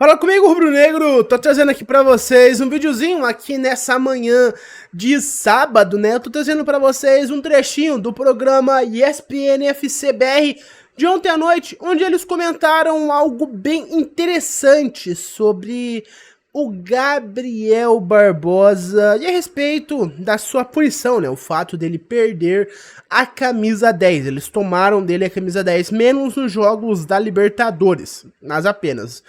Fala comigo, rubro-negro! Tô trazendo aqui pra vocês um videozinho aqui nessa manhã de sábado, né? Eu tô trazendo pra vocês um trechinho do programa ESPN FCBR de ontem à noite, onde eles comentaram algo bem interessante sobre o Gabriel Barbosa e a respeito da sua punição, né? O fato dele perder a camisa 10. Eles tomaram dele a camisa 10, menos nos jogos da Libertadores, mas apenas.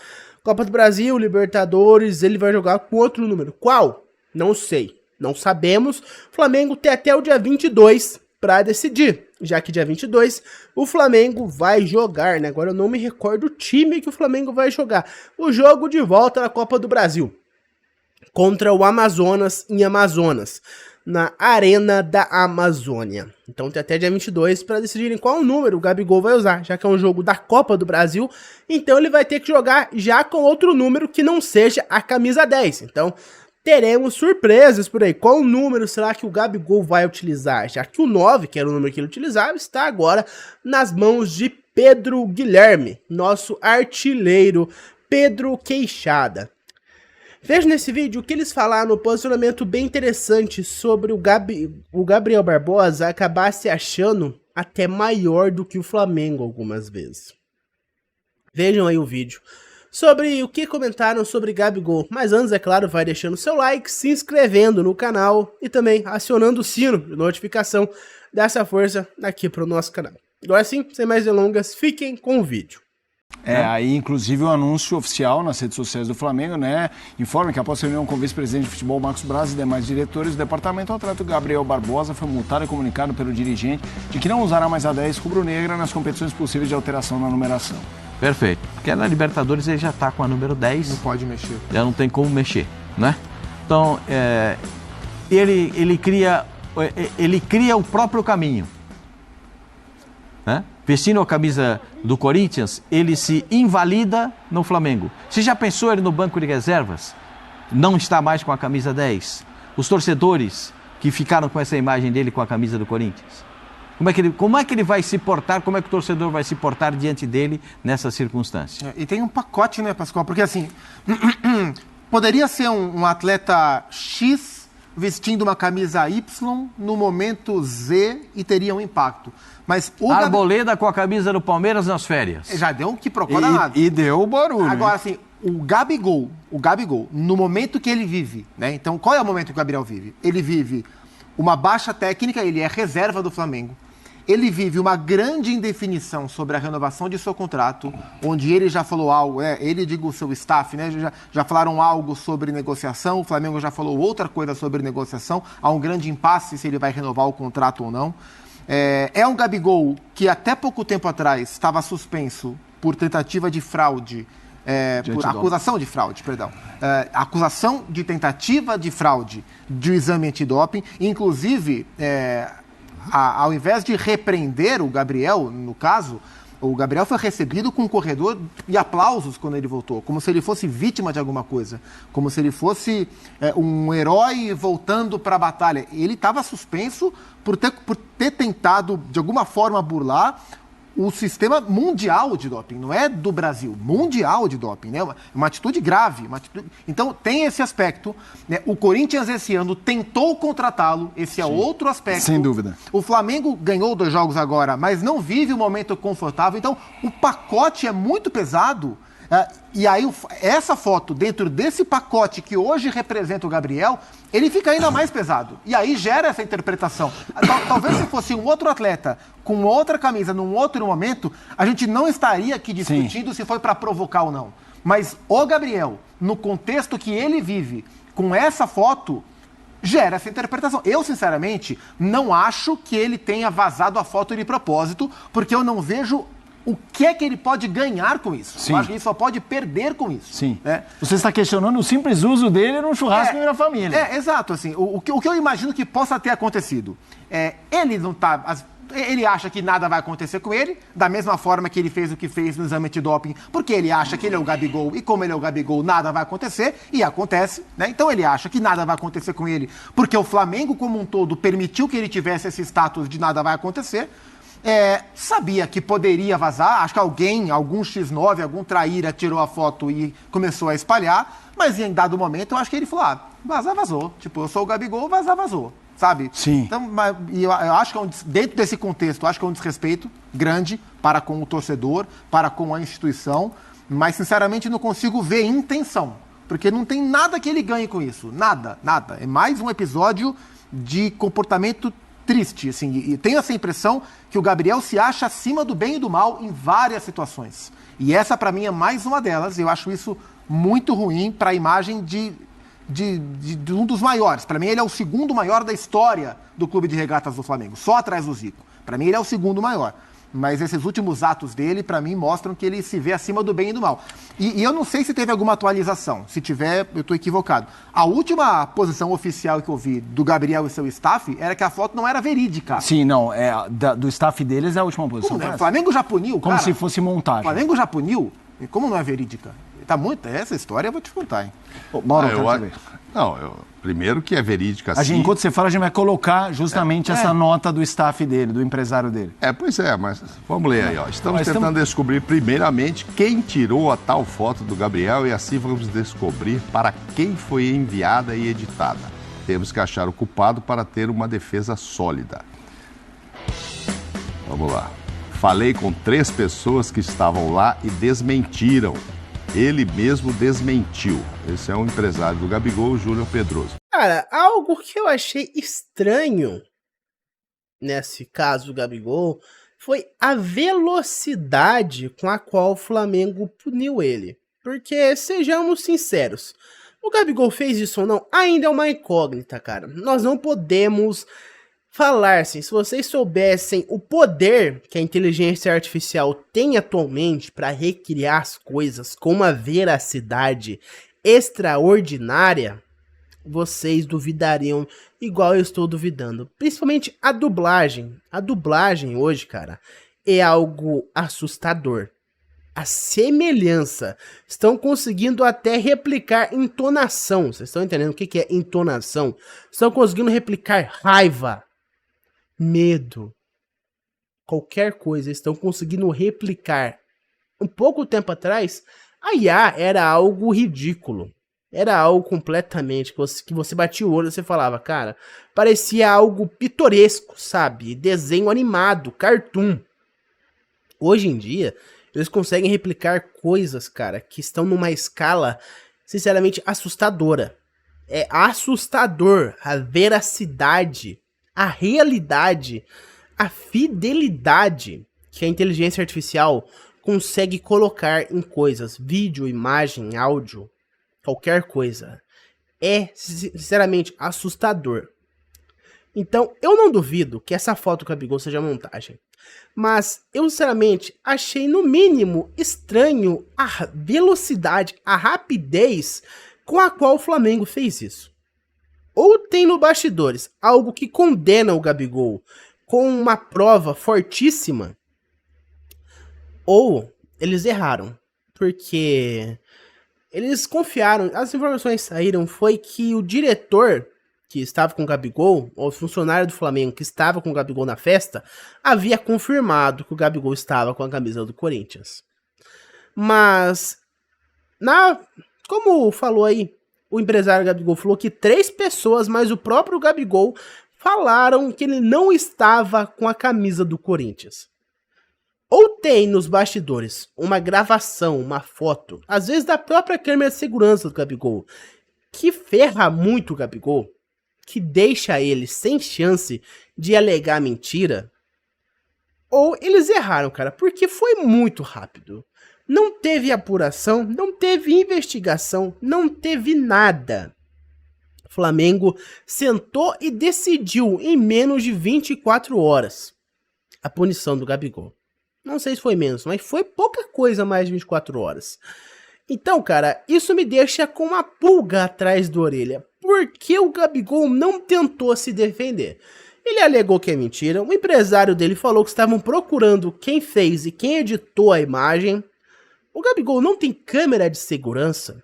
Copa do Brasil, Libertadores, ele vai jogar com outro número. Qual? Não sei. Não sabemos. O Flamengo tem até o dia 22 para decidir. Já que dia 22 o Flamengo vai jogar, né? Agora eu não me recordo o time que o Flamengo vai jogar. O jogo de volta na Copa do Brasil. Contra o Amazonas em Amazonas. Na Arena da Amazônia. Então tem até dia 22 para decidirem qual número o Gabigol vai usar, já que é um jogo da Copa do Brasil, então ele vai ter que jogar já com outro número que não seja a camisa 10. Então teremos surpresas por aí. Qual número será que o Gabigol vai utilizar? Já que o 9, que era o número que ele utilizava, está agora nas mãos de Pedro Guilherme, nosso artilheiro Pedro Queixada. Veja nesse vídeo que eles falaram um posicionamento bem interessante sobre o Gabriel Barbosa acabar se achando até maior do que o Flamengo algumas vezes. Vejam aí o vídeo sobre o que comentaram sobre Gabigol. Mas antes, é claro, vai deixando seu like, se inscrevendo no canal e também acionando o sino de notificação dessa força aqui para o nosso canal. Agora sim, sem mais delongas, fiquem com o vídeo. Aí inclusive o anúncio oficial nas redes sociais do Flamengo, né, informa que após reunião com o vice-presidente de futebol Marcos Braz e demais diretores do departamento, o atleta Gabriel Barbosa foi multado e comunicado pelo dirigente de que não usará mais a 10 rubro-negra nas competições possíveis de alteração na numeração. Perfeito, porque na Libertadores ele já está com a número 10. Não pode mexer. Já não tem como mexer, né? Então, ele cria o próprio caminho, né? Vestindo a camisa do Corinthians, ele se invalida no Flamengo. Você já pensou ele no banco de reservas? Não está mais com a camisa 10. Os torcedores que ficaram com essa imagem dele com a camisa do Corinthians. Como é que ele vai se portar, como é que o torcedor vai se portar diante dele nessa circunstância? E tem um pacote, né, Pascoal? Porque assim, poderia ser um atleta X vestindo uma camisa Y no momento Z e teria um impacto. Mas o Arboleda com a camisa do Palmeiras nas férias. Já deu um que procura nada. E deu o barulho. Agora, assim, o Gabigol, no momento que ele vive, né? Então, qual é o momento que o Gabriel vive? Ele vive uma baixa técnica, ele é reserva do Flamengo. Ele vive uma grande indefinição sobre a renovação de seu contrato, onde ele já falou algo, ele, digo, o seu staff, né, já falaram algo sobre negociação, o Flamengo já falou outra coisa sobre negociação, há um grande impasse se ele vai renovar o contrato ou não. É um Gabigol que até pouco tempo atrás estava suspenso por tentativa de fraude, por acusação de fraude, perdão. Acusação de tentativa de fraude do exame antidoping, inclusive... ao invés de repreender o Gabriel, no caso, o Gabriel foi recebido com um corredor e aplausos quando ele voltou, como se ele fosse vítima de alguma coisa, como se ele fosse um herói voltando para a batalha. Ele estava suspenso por ter tentado, de alguma forma, burlar o sistema mundial de doping, não é do Brasil, mundial de doping, né? Uma atitude grave. Então, tem esse aspecto, né? O Corinthians esse ano tentou contratá-lo, esse é outro aspecto. Sem dúvida. O Flamengo ganhou 2 jogos agora, mas não vive um momento confortável, então o pacote é muito pesado. E aí, essa foto, dentro desse pacote que hoje representa o Gabriel, ele fica ainda mais pesado. E aí gera essa interpretação. Talvez se fosse um outro atleta com outra camisa, num outro momento, a gente não estaria aqui discutindo se foi para provocar ou não. Mas o Gabriel, no contexto que ele vive, com essa foto, gera essa interpretação. Eu, sinceramente, não acho que ele tenha vazado a foto de propósito, porque eu não vejo... O que é que ele pode ganhar com isso? Sim. Eu acho que ele só pode perder com isso. Sim. Né? Você está questionando o simples uso dele num churrasco na família. Exato. Assim, o que eu imagino que possa ter acontecido. Ele não está... Ele acha que nada vai acontecer com ele, da mesma forma que ele fez o que fez no exame antidoping, porque ele acha que ele é o Gabigol, e como ele é o Gabigol, nada vai acontecer, e acontece, né? Então ele acha que nada vai acontecer com ele, porque o Flamengo como um todo permitiu que ele tivesse esse status de nada vai acontecer. Sabia que poderia vazar, acho que algum X9, algum traíra tirou a foto e começou a espalhar, mas em dado momento eu acho que ele falou, vazar, vazou. Tipo, eu sou o Gabigol, vazar, vazou. Sabe? Sim. Então, eu acho que dentro desse contexto, eu acho que é um desrespeito grande para com o torcedor, para com a instituição, mas sinceramente não consigo ver intenção, porque não tem nada que ele ganhe com isso, nada. É mais um episódio de comportamento triste, assim, e tenho essa impressão que o Gabriel se acha acima do bem e do mal em várias situações. E essa, para mim, é mais uma delas. Eu acho isso muito ruim para a imagem de um dos maiores. Para mim, ele é o segundo maior da história do Clube de Regatas do Flamengo, só atrás do Zico. Para mim, ele é o segundo maior. Mas esses últimos atos dele, para mim, mostram que ele se vê acima do bem e do mal. E eu não sei se teve alguma atualização. Se tiver, eu estou equivocado. A última posição oficial que eu vi do Gabriel e seu staff era que a foto não era verídica. Sim, não. Do staff deles é a última posição. Como, né? O Flamengo já puniu, como cara. Se fosse montagem. O Flamengo já puniu? E como não é verídica? Tá muito. Essa história eu vou te contar, hein? Mauro, primeiro que é verídica sim. Enquanto você fala, a gente vai colocar justamente essa nota do staff dele, do empresário dele. Pois é, mas vamos ler aí, ó. Estamos tentando descobrir primeiramente quem tirou a tal foto do Gabriel e assim vamos descobrir para quem foi enviada e editada. Temos que achar o culpado para ter uma defesa sólida. Vamos lá. Falei com 3 pessoas que estavam lá e desmentiram. Ele mesmo desmentiu. Esse é um empresário do Gabigol, Júnior Pedroso. Cara, algo que eu achei estranho nesse caso do Gabigol foi a velocidade com a qual o Flamengo puniu ele. Porque, sejamos sinceros, o Gabigol fez isso ou não ainda é uma incógnita, cara. Nós não podemos falar assim, se vocês soubessem o poder que a inteligência artificial tem atualmente para recriar as coisas com uma veracidade extraordinária, vocês duvidariam igual eu estou duvidando. Principalmente a dublagem. A dublagem hoje, cara, é algo assustador. A semelhança. Estão conseguindo até replicar entonação. Vocês estão entendendo o que é entonação? Estão conseguindo replicar raiva, medo, qualquer coisa, estão conseguindo replicar. Um pouco tempo atrás, a IA era algo ridículo. Era algo completamente que você batia o olho e você falava, cara, parecia algo pitoresco, sabe? Desenho animado, cartoon. Hoje em dia, eles conseguem replicar coisas, cara, que estão numa escala, sinceramente, assustadora. É assustador a veracidade, a realidade, a fidelidade que a inteligência artificial consegue colocar em coisas, vídeo, imagem, áudio, qualquer coisa. É, sinceramente, assustador. Então, eu não duvido que essa foto do Gabigol seja montagem. Mas, eu, sinceramente, achei, no mínimo, estranho a velocidade, a rapidez com a qual o Flamengo fez isso. Ou tem no bastidores algo que condena o Gabigol com uma prova fortíssima, ou eles erraram, porque eles confiaram, as informações saíram, foi que o diretor que estava com o Gabigol, ou o funcionário do Flamengo que estava com o Gabigol na festa, havia confirmado que o Gabigol estava com a camisa do Corinthians. Mas, como falou aí, o empresário Gabigol falou que 3 pessoas, mais o próprio Gabigol, falaram que ele não estava com a camisa do Corinthians. Ou tem nos bastidores uma gravação, uma foto, às vezes da própria câmera de segurança do Gabigol, que ferra muito o Gabigol, que deixa ele sem chance de alegar mentira. Ou eles erraram, cara, porque foi muito rápido. Não teve apuração, não teve investigação, não teve nada. O Flamengo sentou e decidiu em menos de 24 horas a punição do Gabigol. Não sei se foi menos, mas foi pouca coisa mais de 24 horas. Então, cara, isso me deixa com uma pulga atrás da orelha. Por que o Gabigol não tentou se defender? Ele alegou que é mentira, o empresário dele falou que estavam procurando quem fez e quem editou a imagem. O Gabigol não tem câmera de segurança.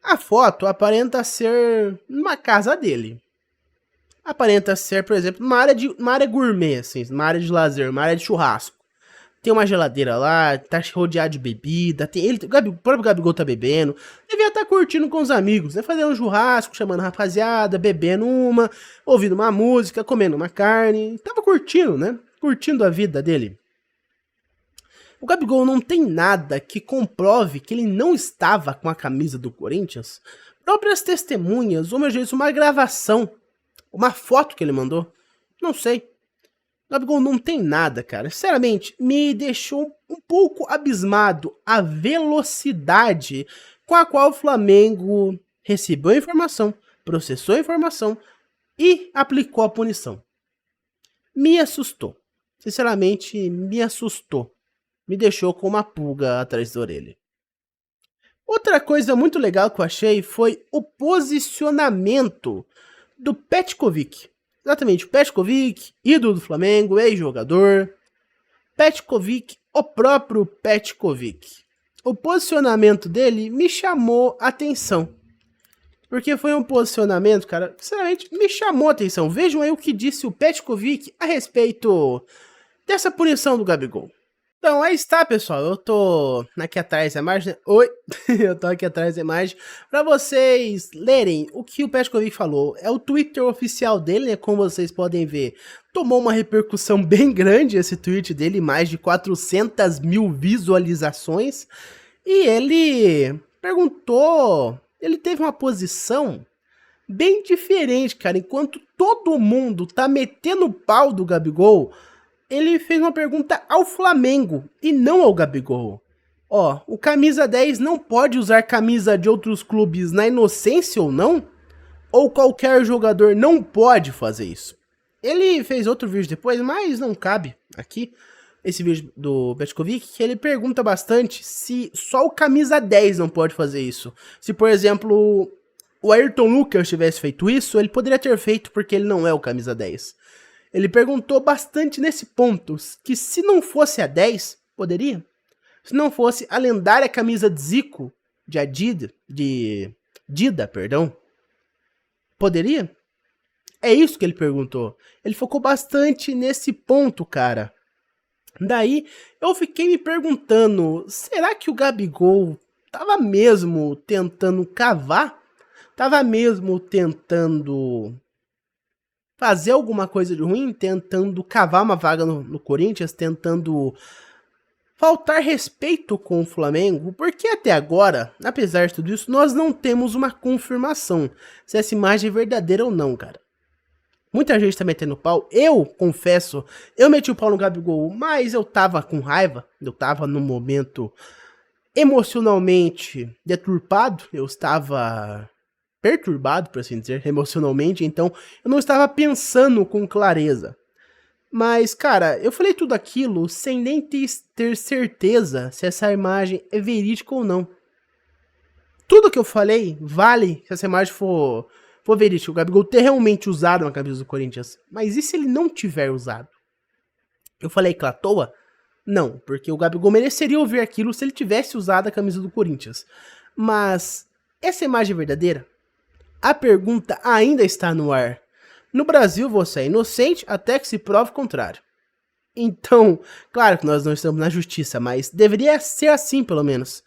A foto aparenta ser numa casa dele. aparenta ser, por exemplo, uma área gourmet, assim, uma área de lazer, uma área de churrasco. Tem uma geladeira lá, tá rodeado de bebida, o próprio Gabigol tá bebendo, devia estar curtindo com os amigos, né? Fazendo um churrasco, chamando a rapaziada, bebendo uma, ouvindo uma música, comendo uma carne, tava curtindo, né? Curtindo a vida dele. O Gabigol não tem nada que comprove que ele não estava com a camisa do Corinthians. Próprias testemunhas, ou melhor, uma gravação, uma foto que ele mandou, não sei. O Gabigol não tem nada, cara. Sinceramente, me deixou um pouco abismado a velocidade com a qual o Flamengo recebeu a informação, processou a informação e aplicou a punição. Me assustou. Sinceramente, me assustou. Me deixou com uma pulga atrás da orelha. Outra coisa muito legal que eu achei foi o posicionamento do Petkovic. Exatamente, o Petkovic, ídolo do Flamengo, ex-jogador. Petkovic, o próprio Petkovic. O posicionamento dele me chamou a atenção. Porque foi um posicionamento, cara, que sinceramente me chamou a atenção. Vejam aí o que disse o Petkovic a respeito dessa punição do Gabigol. Então, aí está, pessoal, eu tô aqui atrás da imagem, oi, eu tô aqui atrás da imagem, pra vocês lerem o que o Petkovic falou. É o Twitter oficial dele, né, como vocês podem ver, tomou uma repercussão bem grande esse tweet dele, mais de 400 mil visualizações, e ele perguntou, ele teve uma posição bem diferente, cara, enquanto todo mundo tá metendo o pau do Gabigol, ele fez uma pergunta ao Flamengo e não ao Gabigol. Ó, o camisa 10 não pode usar camisa de outros clubes na inocência ou não? Ou qualquer jogador não pode fazer isso? Ele fez outro vídeo depois, mas não cabe aqui. Esse vídeo do Petkovic, que ele pergunta bastante se só o camisa 10 não pode fazer isso. Se, por exemplo, o Ayrton Lucas tivesse feito isso, ele poderia ter feito porque ele não é o camisa 10. Ele perguntou bastante nesse ponto, que se não fosse a 10, poderia? Se não fosse a lendária camisa de Zico, de Dida, poderia? É isso que ele perguntou. Ele focou bastante nesse ponto, cara. Daí, eu fiquei me perguntando, será que o Gabigol tava mesmo tentando cavar? Tava mesmo tentando fazer alguma coisa de ruim, tentando cavar uma vaga no Corinthians, tentando faltar respeito com o Flamengo, porque até agora, apesar de tudo isso, nós não temos uma confirmação se essa imagem é verdadeira ou não, cara. Muita gente tá metendo pau, eu confesso, eu meti o pau no Gabigol, mas eu tava com raiva, eu tava num momento emocionalmente deturpado, eu estava perturbado, por assim dizer, emocionalmente, então eu não estava pensando com clareza. Mas, cara, eu falei tudo aquilo sem nem ter certeza se essa imagem é verídica ou não. Tudo que eu falei vale se essa imagem for verídica, o Gabigol ter realmente usado uma camisa do Corinthians. Mas e se ele não tiver usado? Eu falei que à toa? Não, porque o Gabigol mereceria ouvir aquilo se ele tivesse usado a camisa do Corinthians. Mas essa imagem é verdadeira? A pergunta ainda está no ar. No Brasil você é inocente até que se prove o contrário. Então, claro que nós não estamos na justiça, mas deveria ser assim pelo menos.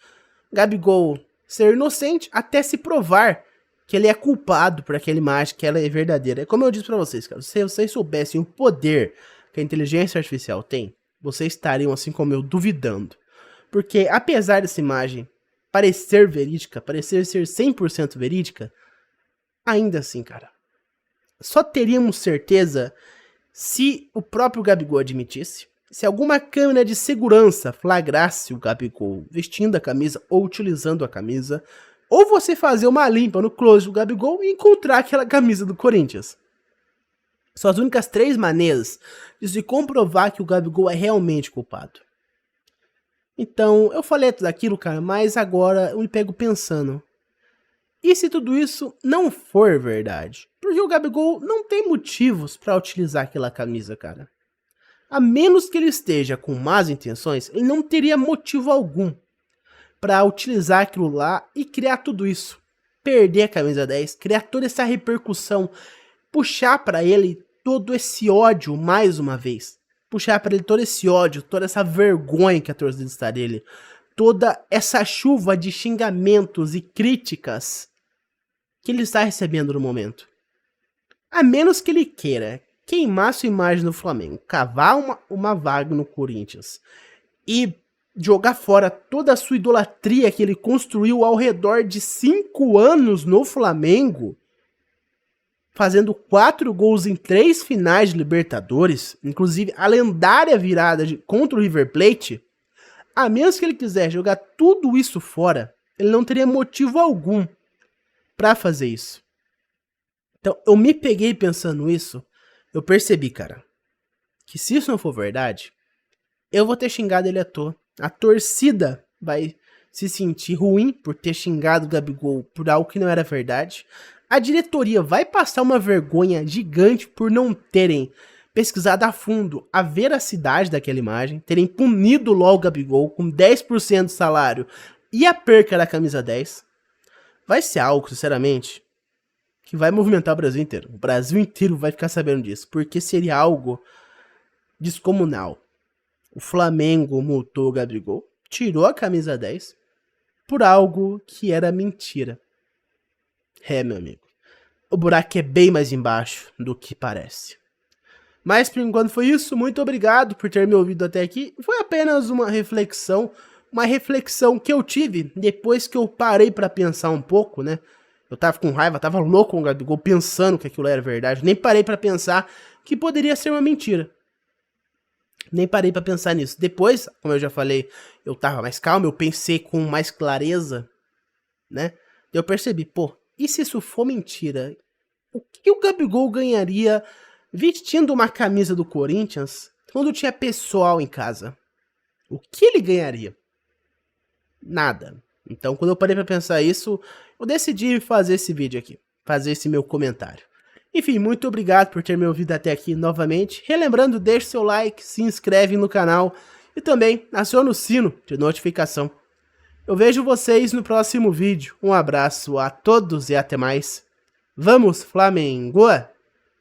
Gabigol ser inocente até se provar que ele é culpado por aquela imagem, que ela é verdadeira. É como eu disse pra vocês, cara, se vocês soubessem o poder que a inteligência artificial tem, vocês estariam assim como eu duvidando. Porque apesar dessa imagem parecer verídica, parecer ser 100% verídica, ainda assim, cara, só teríamos certeza se o próprio Gabigol admitisse, se alguma câmera de segurança flagrasse o Gabigol vestindo a camisa ou utilizando a camisa, ou você fazer uma limpa no closet do Gabigol e encontrar aquela camisa do Corinthians. São as únicas 3 maneiras de se comprovar que o Gabigol é realmente culpado. Então, eu falei tudo aquilo, cara, mas agora eu me pego pensando, e se tudo isso não for verdade? Porque o Gabigol não tem motivos para utilizar aquela camisa, cara. A menos que ele esteja com más intenções, ele não teria motivo algum para utilizar aquilo lá e criar tudo isso. Perder a camisa 10, criar toda essa repercussão puxar pra ele todo esse ódio mais uma vez. Puxar pra ele todo esse ódio, toda essa vergonha que a torcida está dele. Toda essa chuva de xingamentos e críticas que ele está recebendo no momento. A menos que ele queira queimar sua imagem no Flamengo, cavar uma vaga no Corinthians e jogar fora toda a sua idolatria que ele construiu ao redor de 5 anos no Flamengo, fazendo 4 gols em 3 finais de Libertadores, inclusive a lendária virada contra o River Plate, a menos que ele quiser jogar tudo isso fora, ele não teria motivo algum pra fazer isso. Então, eu me peguei pensando isso, eu percebi, cara, que se isso não for verdade, eu vou ter xingado ele à toa. A torcida vai se sentir ruim por ter xingado o Gabigol por algo que não era verdade. A diretoria vai passar uma vergonha gigante por não terem pesquisado a fundo a veracidade daquela imagem, terem punido logo o Gabigol com 10% do salário e a perca da camisa 10. Vai ser algo, sinceramente, que vai movimentar o Brasil inteiro. O Brasil inteiro vai ficar sabendo disso, porque seria algo descomunal. O Flamengo multou o Gabigol, tirou a camisa 10 por algo que era mentira. É, meu amigo, o buraco é bem mais embaixo do que parece. Mas por enquanto foi isso, muito obrigado por ter me ouvido até aqui. Foi apenas uma reflexão que eu tive depois que eu parei pra pensar um pouco, né? Eu tava com raiva, tava louco com o Gabigol, pensando que aquilo era verdade. Nem parei pra pensar que poderia ser uma mentira. Nem parei pra pensar nisso. Depois, como eu já falei, eu tava mais calmo, eu pensei com mais clareza, né? Eu percebi, pô, e se isso for mentira? O que o Gabigol ganharia vestindo uma camisa do Corinthians quando tinha pessoal em casa? O que ele ganharia? Nada. Então, quando eu parei pra pensar isso, eu decidi fazer esse vídeo aqui, fazer esse meu comentário. Enfim, muito obrigado por ter me ouvido até aqui novamente. Relembrando, deixe seu like, se inscreve no canal e também aciona o sino de notificação. Eu vejo vocês no próximo vídeo. Um abraço a todos e até mais. Vamos, Flamengo!